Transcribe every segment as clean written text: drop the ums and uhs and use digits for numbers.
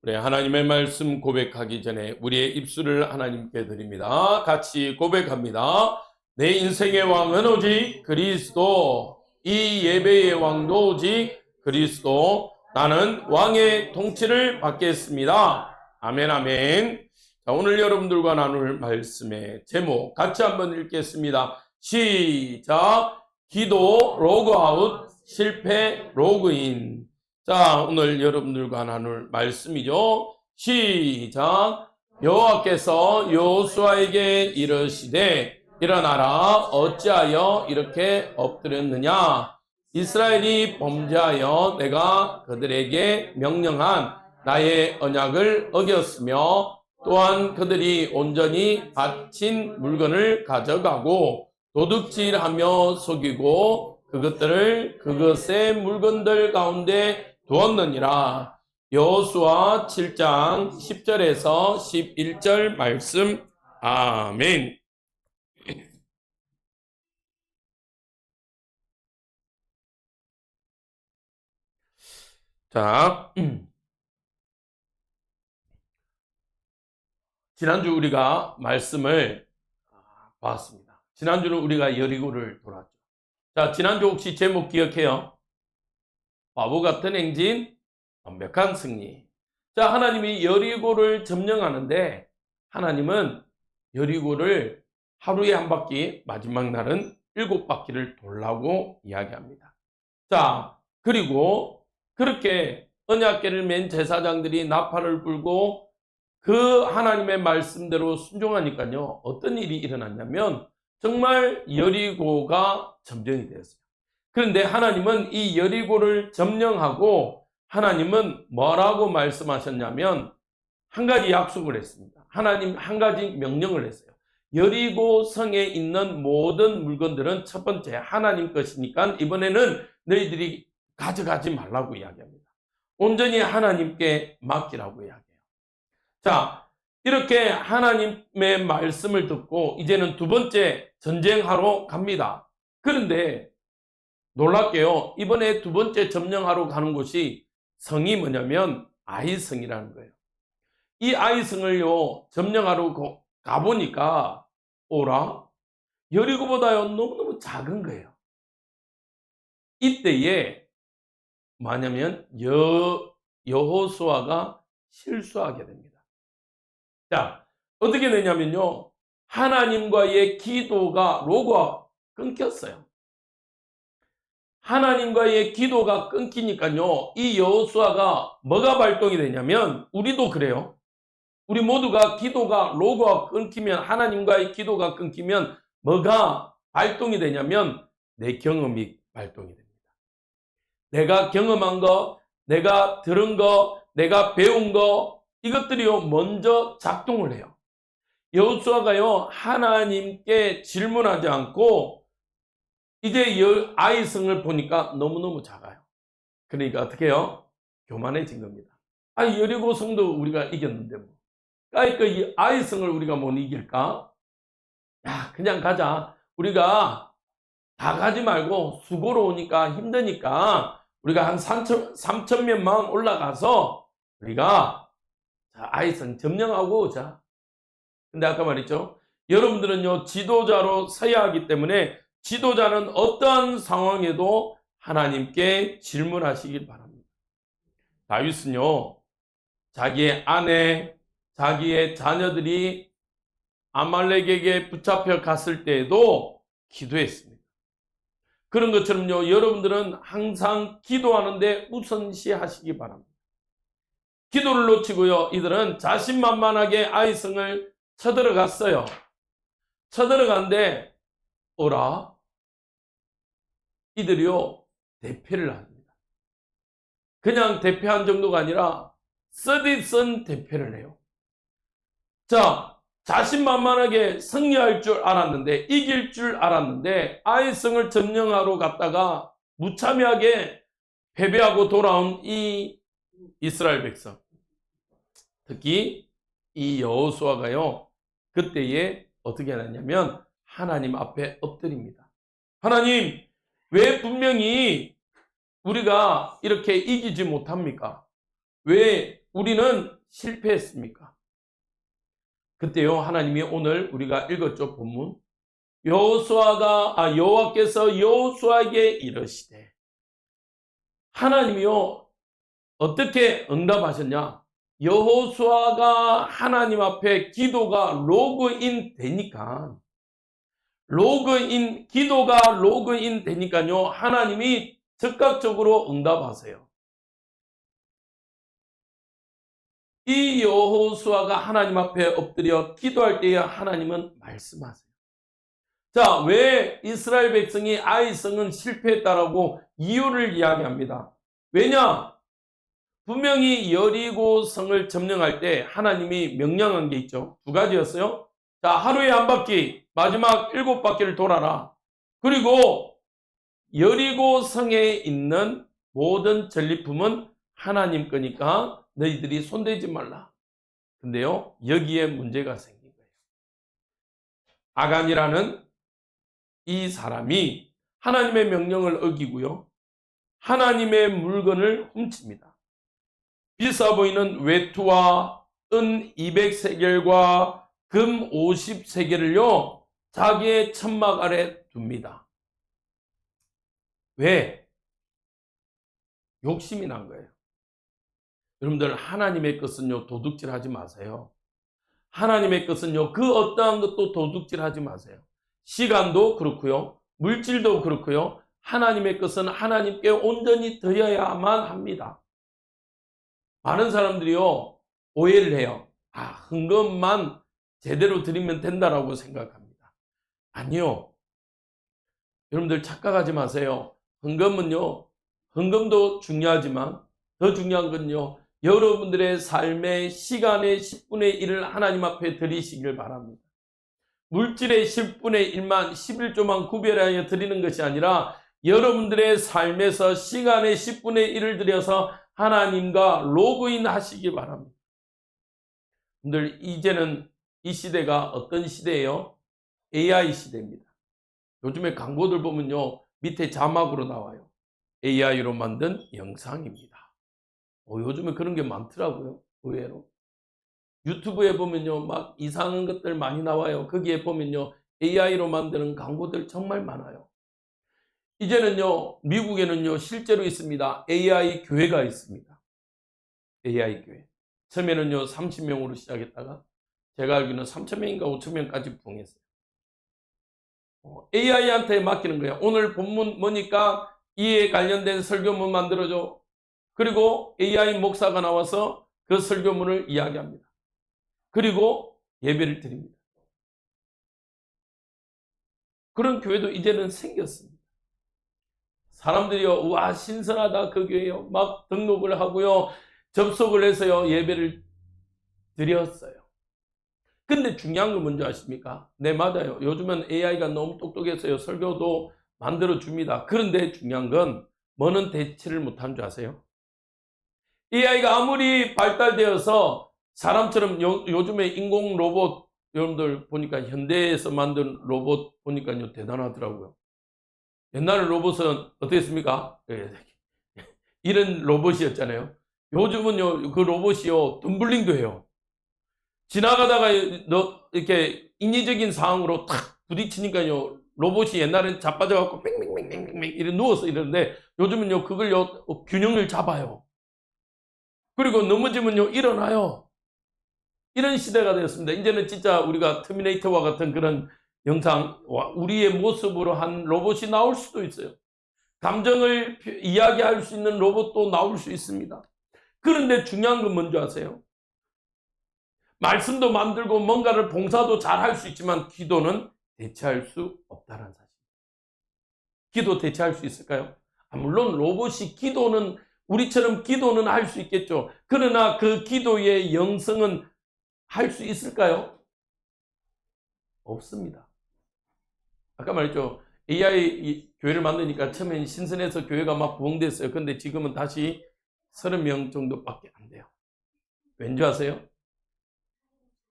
우리 하나님의 말씀 고백하기 전에 우리의 입술을 하나님께 드립니다. 같이 고백합니다. 내 인생의 왕은 오직 그리스도, 이 예배의 왕도 오직 그리스도, 나는 왕의 통치를 받겠습니다. 아멘, 아멘. 자, 오늘 여러분들과 나눌 말씀의 제목 같이 한번 읽겠습니다. 시작. 기도 로그아웃, 실패 로그인. 자, 오늘 여러분들과 나눌 말씀이죠. 시작. 여호와께서 여호수아에게 이르시되 일어나라, 어찌하여 이렇게 엎드렸느냐. 이스라엘이 범죄하여 내가 그들에게 명령한 나의 언약을 어겼으며 또한 그들이 온전히 바친 물건을 가져가고 도둑질하며 속이고 그것들을 그것의 물건들 가운데 두었느니라. 여호수아 7장 10절에서 11절 말씀. 아멘. 자, 지난주 우리가 말씀을 봤습니다. 지난주는 우리가 여리고를 돌았죠. 자, 지난주 혹시 제목 기억해요? 바보 같은 행진, 완벽한 승리. 자, 하나님이 여리고를 점령하는데 하나님은 여리고를 하루에 한 바퀴, 마지막 날은 7바퀴를 돌라고 이야기합니다. 자, 그리고 그렇게 언약궤를 맨 제사장들이 나팔을 불고 그 하나님의 말씀대로 순종하니까요, 어떤 일이 일어났냐면 정말 여리고가 점령이 되었어요. 그런데 하나님은 이 여리고를 점령하고 하나님은 뭐라고 말씀하셨냐면 한 가지 약속을 했습니다. 하나님 한 가지 명령을 했어요. 여리고 성에 있는 모든 물건들은 첫 번째 하나님 것이니까 이번에는 너희들이 가져가지 말라고 이야기합니다. 온전히 하나님께 맡기라고 이야기해요. 자, 이렇게 하나님의 말씀을 듣고 이제는 두 번째 전쟁하러 갑니다. 그런데 놀랍게요, 이번에 두 번째 점령하러 가는 곳이 성이 뭐냐면 아이성이라는 거예요. 이 아이성을요 점령하러 가보니까 오라, 여리고보다요 너무너무 작은 거예요. 이때에 뭐냐면 여호수아가 실수하게 됩니다. 자, 어떻게 되냐면요, 하나님과의 기도가 로그가 끊겼어요. 하나님과의 기도가 끊기니까요, 이 여호수아가 뭐가 발동이 되냐면, 우리도 그래요. 우리 모두가 기도가 로그가 끊기면, 하나님과의 기도가 끊기면 뭐가 발동이 되냐면 내 경험이 발동이 됩니다. 내가 경험한 거, 내가 들은 거, 내가 배운 거, 이것들이요 먼저 작동을 해요. 여호수아가요 하나님께 질문하지 않고 이제 아이성을 보니까 너무너무 작아요. 그러니까 어떻게 해요? 교만해진 겁니다. 여리고 성도 우리가 이겼는데 뭐. 그러니까 이 아이성을 우리가 못 이길까? 야, 그냥 가자. 우리가 다 가지 말고 수고로 오니까 힘드니까 우리가 한 3,000명만 올라가서 우리가 아이성 점령하고 오자. 근데 아까 말했죠, 여러분들은요 지도자로 서야 하기 때문에 지도자는 어떠한 상황에도 하나님께 질문하시길 바랍니다. 다윗은요 자기의 아내, 자기의 자녀들이 아말렉에게 붙잡혀 갔을 때에도 기도했습니다. 그런 것처럼요 여러분들은 항상 기도하는데 우선시하시기 바랍니다. 기도를 놓치고요 이들은 자신만만하게 아이성을 쳐들어갔어요. 쳐들어간데 오라, 이들이요 대패를 합니다. 그냥 대패한 정도가 아니라 쓰디쓴 대패를 해요. 자, 자신만만하게 승리할 줄 알았는데, 이길 줄 알았는데 아이성을 점령하러 갔다가 무참하게 패배하고 돌아온 이 이스라엘 백성, 특히 이 여호수아가요 그때에 어떻게 하냐면 하나님 앞에 엎드립니다. 하나님, 왜 분명히 우리가 이렇게 이기지 못합니까? 왜 우리는 실패했습니까? 그때요, 하나님이 오늘 우리가 읽었죠, 본문. 여호와께서 여호수아에게 이르시되, 하나님이요 어떻게 응답하셨냐? 여호수아가 하나님 앞에 기도가 로그인 되니까, 기도가 로그인 되니까요, 하나님이 즉각적으로 응답하세요. 이 여호수아가 하나님 앞에 엎드려 기도할 때에 하나님은 말씀하세요. 자, 왜 이스라엘 백성이 아이성은 실패했다라고 이유를 이야기합니다. 왜냐? 분명히 여리고성을 점령할 때 하나님이 명령한 게 있죠. 두 가지였어요. 자, 하루에 한 바퀴, 마지막 7바퀴를 돌아라. 그리고 여리고성에 있는 모든 전리품은 하나님 거니까 너희들이 손대지 말라. 근데요, 여기에 문제가 생긴 거예요. 아간이라는 이 사람이 하나님의 명령을 어기고요, 하나님의 물건을 훔칩니다. 비싸 보이는 외투와 은 200세겔과 금 50세겔을요, 자기의 천막 아래 둡니다. 왜? 욕심이 난 거예요. 여러분들, 하나님의 것은요, 도둑질 하지 마세요. 하나님의 것은요, 그 어떠한 것도 도둑질 하지 마세요. 시간도 그렇고요, 물질도 그렇고요, 하나님의 것은 하나님께 온전히 드려야만 합니다. 많은 사람들이요, 오해를 해요. 헌금만 제대로 드리면 된다라고 생각합니다. 아니요. 여러분들 착각하지 마세요. 헌금도 중요하지만 더 중요한 건요, 여러분들의 삶의 시간의 10분의 1을 하나님 앞에 드리시길 바랍니다. 물질의 10분의 1만, 11조만 구별하여 드리는 것이 아니라 여러분들의 삶에서 시간의 10분의 1을 들여서 하나님과 로그인 하시기 바랍니다. 여러분들, 이제는 이 시대가 어떤 시대예요? AI 시대입니다. 요즘에 광고들 보면요, 밑에 자막으로 나와요. AI로 만든 영상입니다. 요즘에 그런 게 많더라고요, 의외로. 유튜브에 보면요, 막 이상한 것들 많이 나와요. 거기에 보면요, AI로 만드는 광고들 정말 많아요. 이제는요, 미국에는요, 실제로 있습니다. AI 교회가 있습니다. AI 교회. 처음에는요, 30명으로 시작했다가 제가 알기로는 3,000명인가 5,000명까지 부흥했어요. AI한테 맡기는 거예요. 오늘 본문 뭐니까 이에 관련된 설교문 만들어줘. 그리고 AI 목사가 나와서 그 설교문을 이야기합니다. 그리고 예배를 드립니다. 그런 교회도 이제는 생겼습니다. 사람들이요, 와, 신선하다, 그 교회요. 막 등록을 하고요, 접속을 해서요, 예배를 드렸어요. 근데 중요한 건 뭔지 아십니까? 네, 맞아요. 요즘은 AI가 너무 똑똑해서요, 설교도 만들어줍니다. 그런데 중요한 건 뭐는 대체를 못한 줄 아세요? AI가 아무리 발달되어서 사람처럼 요즘에 인공 로봇, 여러분들 보니까 현대에서 만든 로봇 보니까요, 대단하더라고요. 옛날 로봇은 어땠습니까? 이런 로봇이었잖아요. 요즘은요, 그 로봇이요, 덤블링도 해요. 지나가다가 이렇게 인위적인 상황으로 탁 부딪히니까요, 로봇이 옛날엔 자빠져갖고 뺑뺑뺑뺑뺑 이렇게 누워서 이러는데 요즘은요, 그걸요, 균형을 잡아요. 그리고 넘어지면요, 일어나요. 이런 시대가 되었습니다. 이제는 진짜 우리가 터미네이터와 같은 그런 영상, 우리의 모습으로 한 로봇이 나올 수도 있어요. 감정을 이야기할 수 있는 로봇도 나올 수 있습니다. 그런데 중요한 건 뭔지 아세요? 말씀도 만들고 뭔가를 봉사도 잘 할 수 있지만 기도는 대체할 수 없다는 사실. 기도 대체할 수 있을까요? 물론 로봇이 우리처럼 기도는 할 수 있겠죠. 그러나 그 기도의 영성은 할 수 있을까요? 없습니다. 아까 말했죠. AI 교회를 만드니까 처음엔 신선해서 교회가 막 부흥됐어요. 근데 지금은 다시 30명 정도밖에 안 돼요. 왠지 아세요?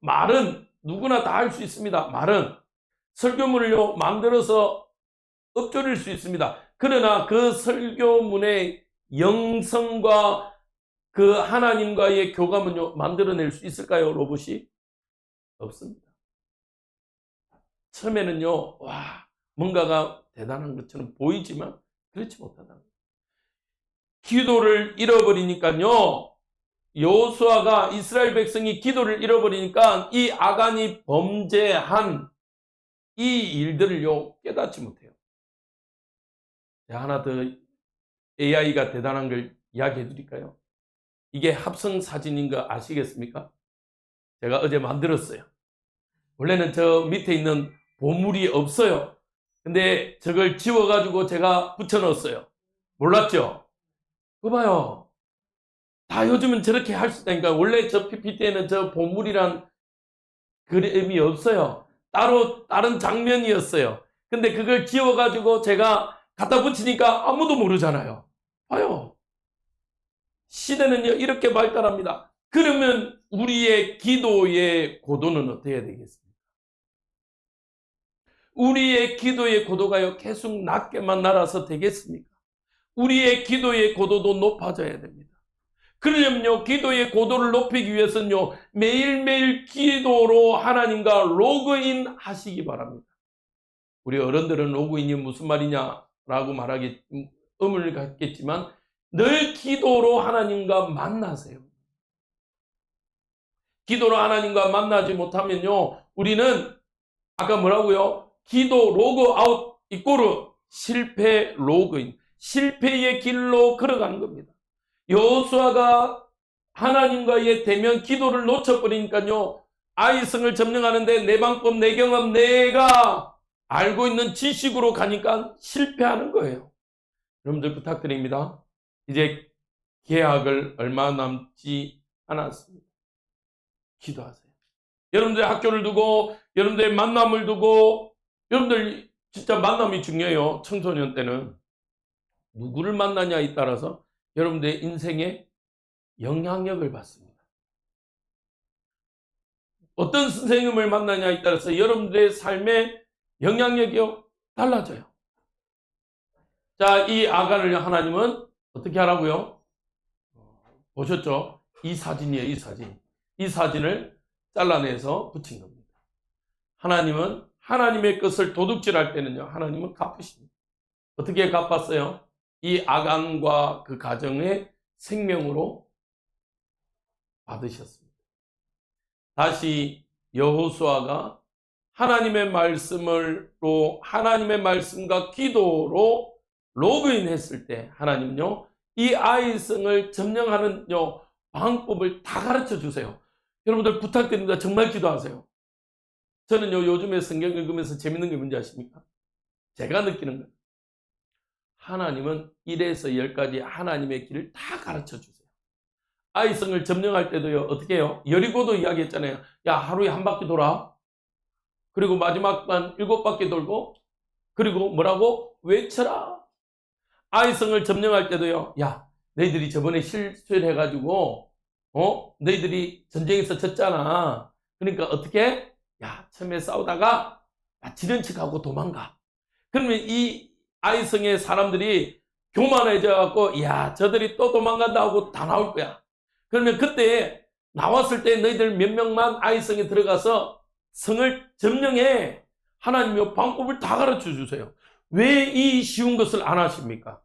말은 누구나 다 할 수 있습니다. 말은 설교문을요, 만들어서 읊조릴 수 있습니다. 그러나 그 설교문의 영성과 그 하나님과의 교감은요, 만들어낼 수 있을까요? 로봇이? 없습니다. 처음에는요, 와, 뭔가가 대단한 것처럼 보이지만 그렇지 못하다는 거예요. 기도를 잃어버리니까요, 여호수아가 이스라엘 백성이 기도를 잃어버리니까 이 아간이 범죄한 이 일들을요, 깨닫지 못해요. 하나 더 AI가 대단한 걸 이야기해 드릴까요? 이게 합성 사진인 거 아시겠습니까? 제가 어제 만들었어요. 원래는 저 밑에 있는 보물이 없어요. 근데 저걸 지워가지고 제가 붙여넣었어요. 몰랐죠? 그거 봐요. 다 요즘은 저렇게 할 수 있다니까. 원래 저 PPT에는 저 보물이란 그림이 없어요. 따로 다른 장면이었어요. 근데 그걸 지워가지고 제가 갖다 붙이니까 아무도 모르잖아요. 봐요. 시대는요, 이렇게 발달합니다. 그러면 우리의 기도의 고도는 어떻게 해야 되겠습니까? 우리의 기도의 고도가요, 계속 낮게만 날아서 되겠습니까? 우리의 기도의 고도도 높아져야 됩니다. 그러려면요, 기도의 고도를 높이기 위해서는요, 매일매일 기도로 하나님과 로그인 하시기 바랍니다. 우리 어른들은 로그인이 무슨 말이냐라고 말하기 의문을 갖겠지만, 늘 기도로 하나님과 만나세요. 기도로 하나님과 만나지 못하면요, 우리는 아까 뭐라고요? 기도 로그아웃 이꼬르 실패 로그인, 실패의 길로 걸어가는 겁니다. 여호수아가 하나님과의 대면 기도를 놓쳐버리니까요, 아이성을 점령하는데 내 방법, 내 경험, 내가 알고 있는 지식으로 가니까 실패하는 거예요. 여러분들 부탁드립니다. 이제 개학을 얼마 남지 않았습니다. 기도하세요. 여러분들의 학교를 두고, 여러분들의 만남을 두고, 여러분들 진짜 만남이 중요해요. 청소년 때는. 누구를 만나냐에 따라서 여러분들의 인생에 영향력을 받습니다. 어떤 선생님을 만나냐에 따라서 여러분들의 삶의 영향력이 달라져요. 자, 이 아간을 하나님은 어떻게 하라고요? 보셨죠? 이 사진이에요, 이 사진. 이 사진을 잘라내서 붙인 겁니다. 하나님은 하나님의 것을 도둑질할 때는요, 하나님은 갚으십니다. 어떻게 갚았어요? 이 아간과 그 가정의 생명으로 받으셨습니다. 다시 여호수아가 하나님의 말씀으로, 하나님의 말씀과 기도로 로그인했을 때 하나님은요, 이 아이성을 점령하는 방법을 다 가르쳐 주세요. 여러분들 부탁드립니다. 정말 기도하세요. 저는요, 요즘에 성경 읽으면서 재밌는 게 뭔지 아십니까? 제가 느끼는 거예요. 하나님은 1에서 10까지 하나님의 길을 다 가르쳐 주세요. 아이성을 점령할 때도요, 어떻게 해요? 여리고도 이야기했잖아요. 야, 하루에 한 바퀴 돌아. 그리고 마지막만 7바퀴 돌고, 그리고 뭐라고? 외쳐라. 아이성을 점령할 때도요, 야, 너희들이 저번에 실수를 해가지고, 너희들이 전쟁에서 졌잖아. 그러니까 어떻게? 야, 처음에 싸우다가 지는 척하고 도망가. 그러면 이 아이성의 사람들이 교만해져갖고, 야, 저들이 또 도망간다 하고 다 나올 거야. 그러면 그때 나왔을 때 너희들 몇 명만 아이성에 들어가서 성을 점령해. 하나님이 방법을 다 가르쳐 주세요. 왜 이 쉬운 것을 안 하십니까?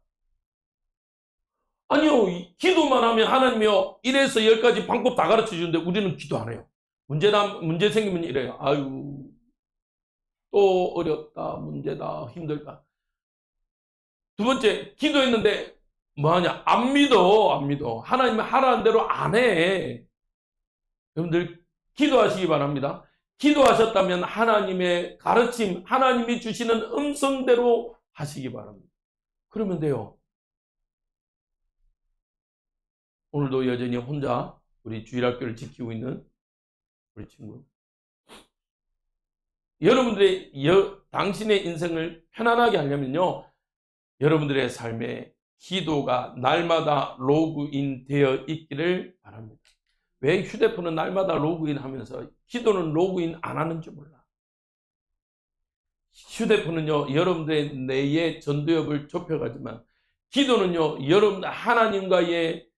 아니요, 기도만 하면 하나님이요, 1에서 10까지 방법 다 가르쳐 주는데 우리는 기도 안 해요. 문제 생기면 이래요. 아유, 또 어렵다, 문제다, 힘들다. 두 번째, 기도했는데 뭐하냐? 안 믿어, 안 믿어. 하나님이 하라는 대로 안 해. 여러분들 기도하시기 바랍니다. 기도하셨다면 하나님의 가르침, 하나님이 주시는 음성대로 하시기 바랍니다. 그러면 돼요. 오늘도 여전히 혼자 우리 주일학교를 지키고 있는 우리 친구. 여러분들의 당신의 인생을 편안하게 하려면요, 여러분들의 삶에 기도가 날마다 로그인 되어 있기를 바랍니다. 왜 휴대폰은 날마다 로그인 하면서 기도는 로그인 안 하는지 몰라. 휴대폰은요, 여러분들의 뇌의 전도엽을 좁혀가지만 기도는요, 여러분 하나님과의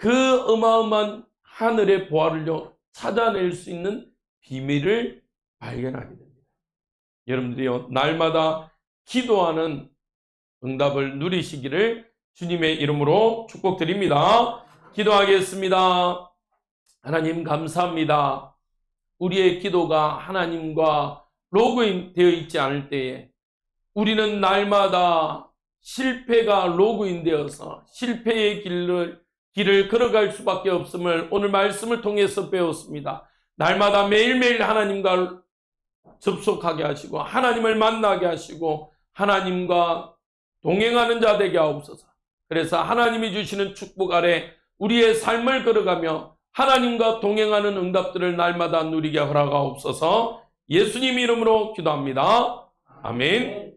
그 어마어마한 하늘의 보화를요 찾아낼 수 있는 비밀을 발견하게 됩니다. 여러분들이요 날마다 기도하는 응답을 누리시기를 주님의 이름으로 축복드립니다. 기도하겠습니다. 하나님 감사합니다. 우리의 기도가 하나님과 로그인 되어 있지 않을 때에 우리는 날마다 실패가 로그인 되어서 실패의 길을 걸어갈 수밖에 없음을 오늘 말씀을 통해서 배웠습니다. 날마다 매일매일 하나님과 접속하게 하시고 하나님을 만나게 하시고 하나님과 동행하는 자 되게 하옵소서. 그래서 하나님이 주시는 축복 아래 우리의 삶을 걸어가며 하나님과 동행하는 응답들을 날마다 누리게 허락하옵소서. 예수님 이름으로 기도합니다. 아멘.